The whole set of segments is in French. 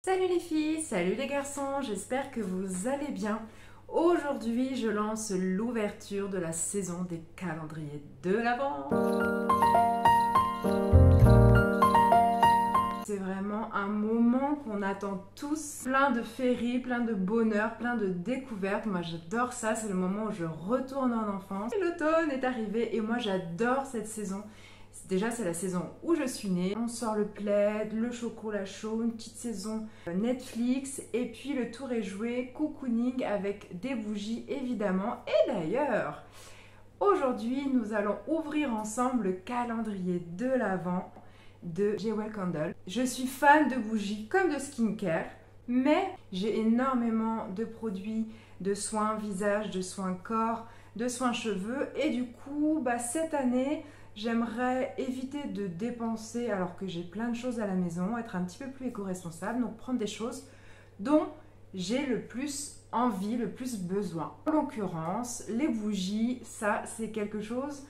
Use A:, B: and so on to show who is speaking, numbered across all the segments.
A: Salut les filles, salut les garçons, j'espère que vous allez bien. Aujourd'hui, je lance l'ouverture de la saison des calendriers de l'Avent. C'est vraiment un moment qu'on attend tous, plein de féeries, plein de bonheur, plein de découvertes. Moi j'adore ça, c'est le moment où je retourne en enfance. L'automne est arrivé et moi j'adore cette saison. Déjà, c'est la saison où je suis née. On sort le plaid, le chocolat chaud, une petite saison Netflix. Et puis, le tour est joué, cocooning avec des bougies, évidemment. Et d'ailleurs, aujourd'hui, nous allons ouvrir ensemble le calendrier de l'Avent de Jewel Candle. Je suis fan de bougies comme de skincare, mais j'ai énormément de produits de soins visage, de soins corps, de soins cheveux. Et du coup, cette année, j'aimerais éviter de dépenser alors que j'ai plein de choses à la maison, être un petit peu plus éco-responsable, donc prendre des choses dont j'ai le plus envie, le plus besoin. En l'occurrence, les bougies, ça c'est quelque chose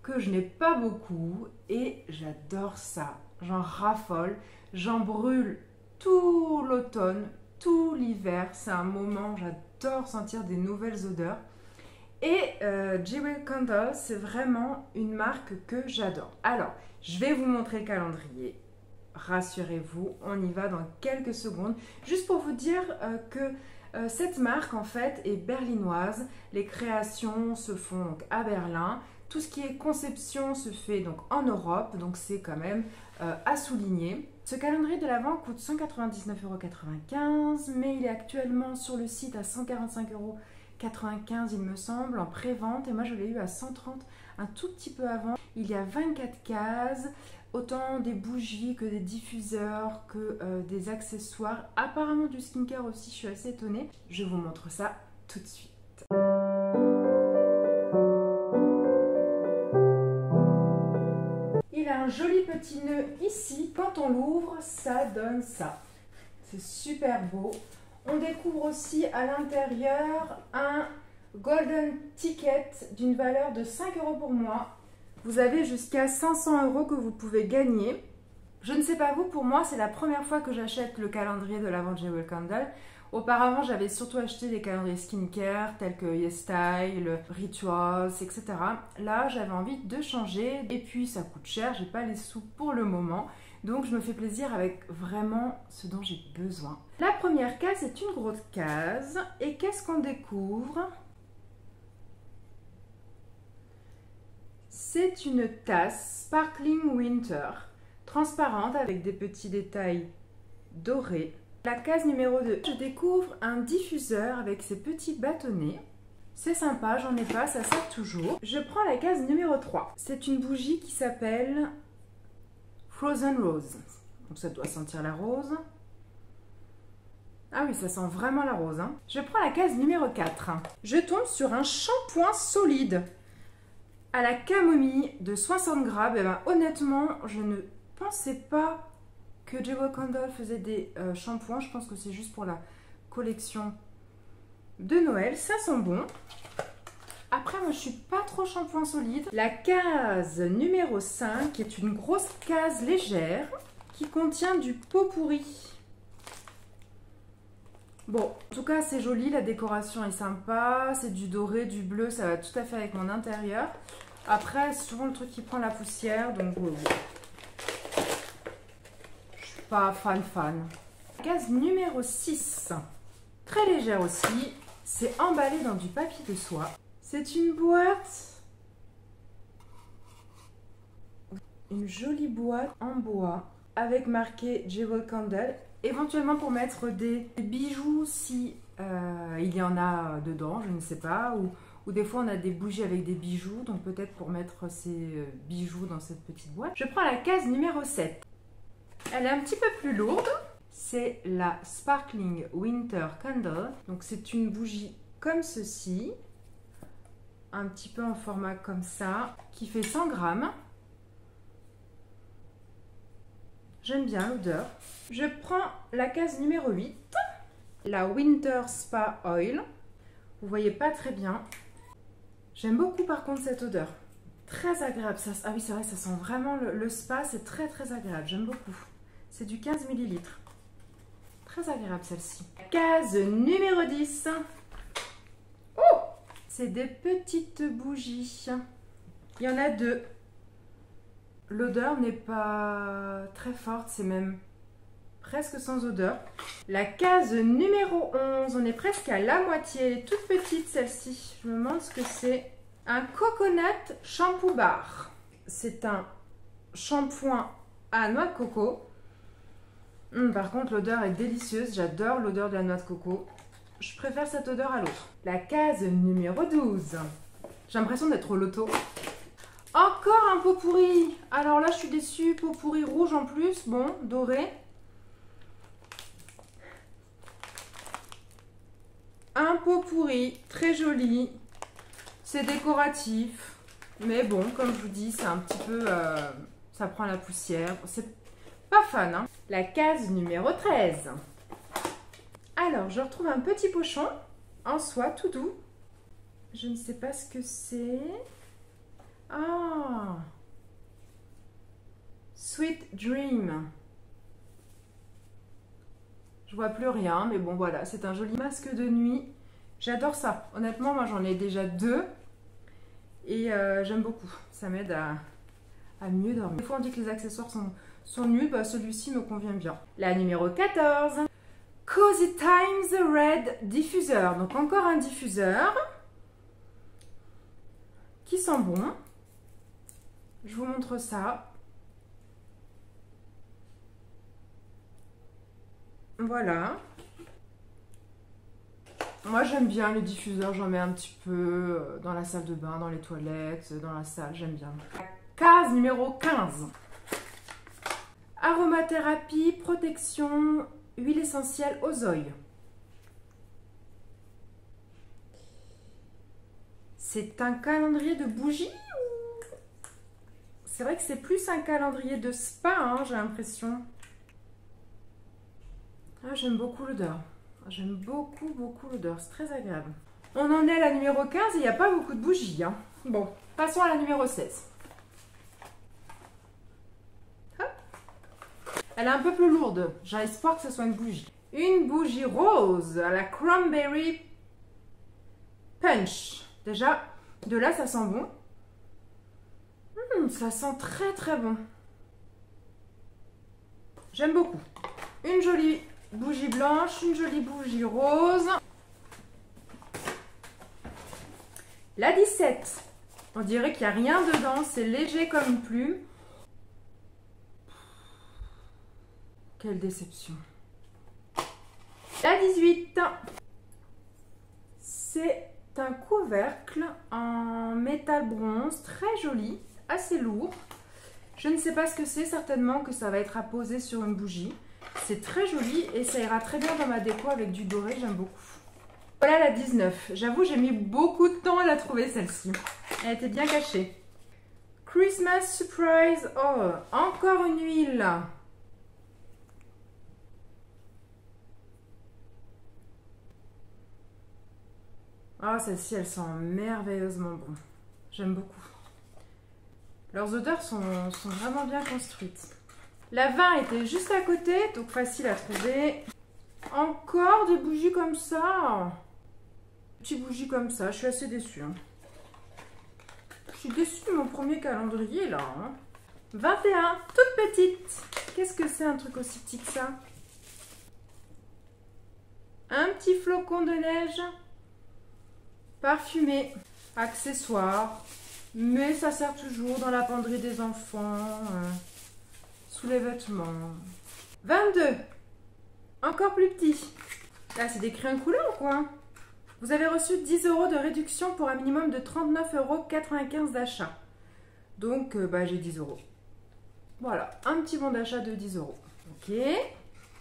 A: que je n'ai pas beaucoup et j'adore ça. J'en raffole, j'en brûle tout l'automne, tout l'hiver. C'est un moment, j'adore sentir des nouvelles odeurs. Et Jewel Candle, c'est vraiment une marque que j'adore. Alors, je vais vous montrer le calendrier. Rassurez-vous, on y va dans quelques secondes. Juste pour vous dire que cette marque, en fait, est berlinoise. Les créations se font donc à Berlin. Tout ce qui est conception se fait donc en Europe. Donc, c'est quand même à souligner. Ce calendrier de l'Avent coûte 199,95 €, mais il est actuellement sur le site à 145,95 € il me semble, en pré-vente, et moi je l'ai eu à 130 un tout petit peu avant. Il y a 24 cases, autant des bougies que des diffuseurs, que des accessoires, apparemment du skincare aussi, je suis assez étonnée. Je vous montre ça tout de suite. Il a un joli petit nœud ici, quand on l'ouvre, ça donne ça. C'est super beau. On découvre aussi à l'intérieur un golden ticket d'une valeur de 5 € pour moi. Vous avez jusqu'à 500 € que vous pouvez gagner. Je ne sais pas vous, pour moi, c'est la première fois que j'achète le calendrier de l'Avent de Jewel Candle. Auparavant, j'avais surtout acheté des calendriers skincare tels que YesStyle, Rituals, etc. Là, j'avais envie de changer et puis ça coûte cher, j'ai pas les sous pour le moment. Donc je me fais plaisir avec vraiment ce dont j'ai besoin. La première case est une grosse case. Et qu'est-ce qu'on découvre? C'est une tasse Sparkling Winter, transparente avec des petits détails dorés. La case numéro 2, je découvre un diffuseur avec ses petits bâtonnets. C'est sympa, j'en ai pas, ça sert toujours. Je prends la case numéro 3. C'est une bougie qui s'appelle Frozen Rose. Donc ça doit sentir la rose. Ah oui, ça sent vraiment la rose. Hein. Je prends la case numéro 4. Je tombe sur un shampoing solide à la camomille de 60 grammes. Et honnêtement, je ne pensais pas que Jewel Candle faisait des shampoings. Je pense que c'est juste pour la collection de Noël. Ça sent bon. Après, moi, je suis pas trop shampoing solide. La case numéro 5 est une grosse case légère qui contient du pot pourri. Bon, en tout cas, c'est joli. La décoration est sympa. C'est du doré, du bleu. Ça va tout à fait avec mon intérieur. Après, c'est souvent le truc qui prend la poussière. Donc, je suis pas fan. Case numéro 6. Très légère aussi. C'est emballé dans du papier de soie. C'est une boîte, une jolie boîte en bois avec marqué Jewel Candle, éventuellement pour mettre des bijoux si il y en a dedans, je ne sais pas, ou des fois on a des bougies avec des bijoux, donc peut-être pour mettre ces bijoux dans cette petite boîte. Je prends la case numéro 7. Elle est un petit peu plus lourde, c'est la Sparkling Winter Candle, donc c'est une bougie comme ceci. Un petit peu en format comme ça, qui fait 100 grammes. J'aime bien l'odeur. Je prends la case numéro 8, la Winter Spa Oil. Vous voyez pas très bien. J'aime beaucoup par contre cette odeur. Très agréable. Ça, ah oui, c'est vrai, ça sent vraiment le spa, c'est très agréable. J'aime beaucoup. C'est du 15 ml. Très agréable celle-ci. Case numéro 10. Oh! C'est des petites bougies. Il y en a deux. L'odeur n'est pas très forte, c'est même presque sans odeur. La case numéro 11, on est presque à la moitié. Elle est toute petite celle-ci. Je me demande ce que c'est. Un coconut shampoo bar. C'est un shampoing à noix de coco. Par contre, l'odeur est délicieuse. J'adore l'odeur de la noix de coco. Je préfère cette odeur à l'autre. La case numéro 12. J'ai l'impression d'être au loto. Encore un pot pourri. Alors là, je suis déçue. Pot pourri rouge en plus. Bon, doré. Un pot pourri, très joli. C'est décoratif. Mais bon, comme je vous dis, c'est un petit peu... ça prend la poussière. C'est pas fan, hein. La case numéro 13. Alors, je retrouve un petit pochon en soie tout doux. Je ne sais pas ce que c'est. Ah! Sweet Dream. Je vois plus rien, mais bon, voilà. C'est un joli masque de nuit. J'adore ça. Honnêtement, moi, j'en ai déjà deux. Et j'aime beaucoup. Ça m'aide à mieux dormir. Des fois, on dit que les accessoires sont nuls. Bah, celui-ci me convient bien. La numéro 14. Cozy Times Red Diffuseur. Donc, encore un diffuseur qui sent bon. Je vous montre ça. Voilà. Moi, j'aime bien les diffuseurs. J'en mets un petit peu dans la salle de bain, dans les toilettes, dans la salle. J'aime bien. Case numéro 15. Aromathérapie, protection, huile essentielle Ozoï. C'est un calendrier de bougies. C'est vrai que c'est plus un calendrier de spa, hein, j'ai l'impression. Ah, j'aime beaucoup l'odeur. J'aime beaucoup, beaucoup l'odeur. C'est très agréable. On en est à la numéro 15 et il n'y a pas beaucoup de bougies. Hein. Bon, passons à la numéro 16. Hop. Elle est un peu plus lourde. J'ai espoir que ce soit une bougie. Une bougie rose à la Cranberry Punch. Déjà, de là, ça sent bon. Ça sent très, très bon. J'aime beaucoup. Une jolie bougie blanche, une jolie bougie rose. La 17. On dirait qu'il n'y a rien dedans. C'est léger comme une plume. Quelle déception. La 18. C'est un couvercle en métal bronze. Très joli. Assez lourd. Je ne sais pas ce que c'est. Certainement que ça va être à poser sur une bougie. C'est très joli et ça ira très bien dans ma déco avec du doré, j'aime beaucoup. Voilà la 19. J'avoue, j'ai mis beaucoup de temps à la trouver celle-ci. Elle était bien cachée. Christmas Surprise. Oh, encore une huile. Ah, celle-ci, elle sent merveilleusement bon. J'aime beaucoup. Leurs odeurs sont vraiment bien construites. La 20 était juste à côté, donc facile à trouver. Encore des bougies comme ça. Petites bougies comme ça, je suis assez déçue. Hein. Je suis déçue de mon premier calendrier là. Hein. 21, toute petite. Qu'est-ce que c'est un truc aussi petit que ça? Un petit flocon de neige. Parfumé. Accessoire. Mais ça sert toujours dans la penderie des enfants. Sous les vêtements. 22. Encore plus petit. Là, c'est des crayons couleur quoi. Vous avez reçu 10 € de réduction pour un minimum de 39,95 € d'achat. Donc, j'ai 10 €. Voilà, un petit bon d'achat de 10 €. Ok.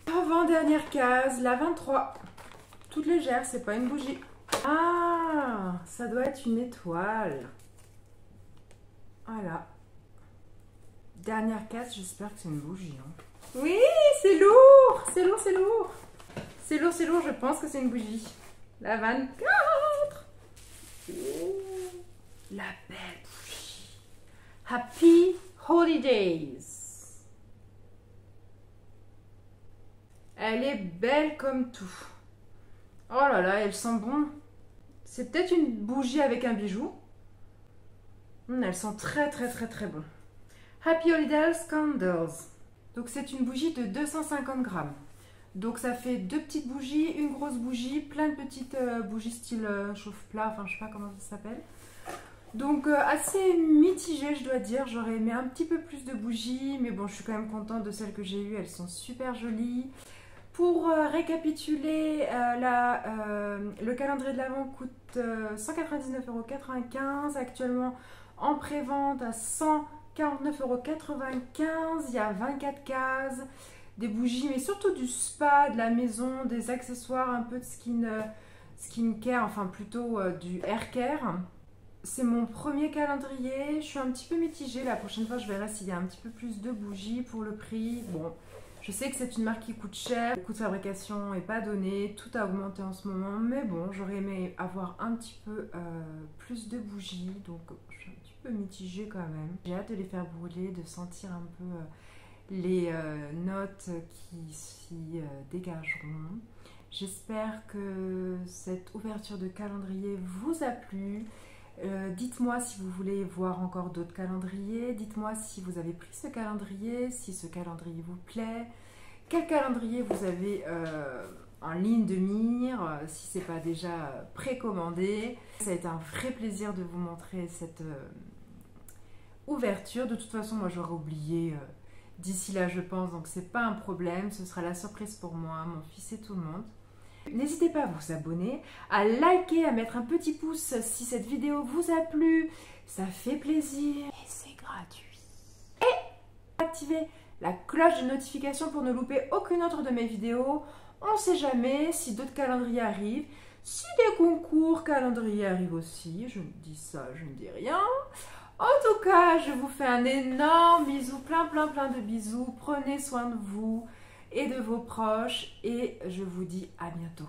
A: Avant-dernière case, la 23. Toute légère, c'est pas une bougie. Ah, ça doit être une étoile. Voilà. Dernière case, j'espère que c'est une bougie. Hein. Oui, c'est lourd. C'est lourd, c'est lourd. C'est lourd, c'est lourd, je pense que c'est une bougie. La 24. Oh, la belle bougie. Happy Holidays. Elle est belle comme tout. Oh là là, elle sent bon. C'est peut-être une bougie avec un bijou. Elle sent très très très très bon. Happy Holidays Candles. Donc c'est une bougie de 250 grammes. Donc ça fait 2 petites bougies, une grosse bougie, plein de petites bougies style chauffe-plat, enfin je sais pas comment ça s'appelle. Donc assez mitigée je dois dire, j'aurais aimé un petit peu plus de bougies, mais bon je suis quand même contente de celles que j'ai eues, elles sont super jolies. Pour récapituler, le calendrier de l'Avent coûte 199,95 €, actuellement en pré-vente à 149,95 €, il y a 24 cases, des bougies, mais surtout du spa, de la maison, des accessoires, un peu de skincare, enfin plutôt du haircare. C'est mon premier calendrier, je suis un petit peu mitigée, la prochaine fois je verrai s'il y a un petit peu plus de bougies pour le prix. Bon, je sais que c'est une marque qui coûte cher, le coût de fabrication n'est pas donné, tout a augmenté en ce moment, mais bon, j'aurais aimé avoir un petit peu plus de bougies, donc je suis un petit peu mitigée quand même. J'ai hâte de les faire brûler, de sentir un peu les notes qui s'y dégageront. J'espère que cette ouverture de calendrier vous a plu. Dites-moi si vous voulez voir encore d'autres calendriers, dites-moi si vous avez pris ce calendrier, si ce calendrier vous plaît, quel calendrier vous avez en ligne de mire, si ce n'est pas déjà précommandé. Ça a été un vrai plaisir de vous montrer cette ouverture. De toute façon, moi j'aurais oublié d'ici là je pense, donc c'est pas un problème, ce sera la surprise pour moi, mon fils et tout le monde. N'hésitez pas à vous abonner, à liker, à mettre un petit pouce si cette vidéo vous a plu, ça fait plaisir et c'est gratuit. Et activez la cloche de notification pour ne louper aucune autre de mes vidéos. On ne sait jamais si d'autres calendriers arrivent, si des concours calendriers arrivent aussi, je dis ça, je ne dis rien. En tout cas, je vous fais un énorme bisou, plein de bisous, prenez soin de vous et de vos proches et je vous dis à bientôt.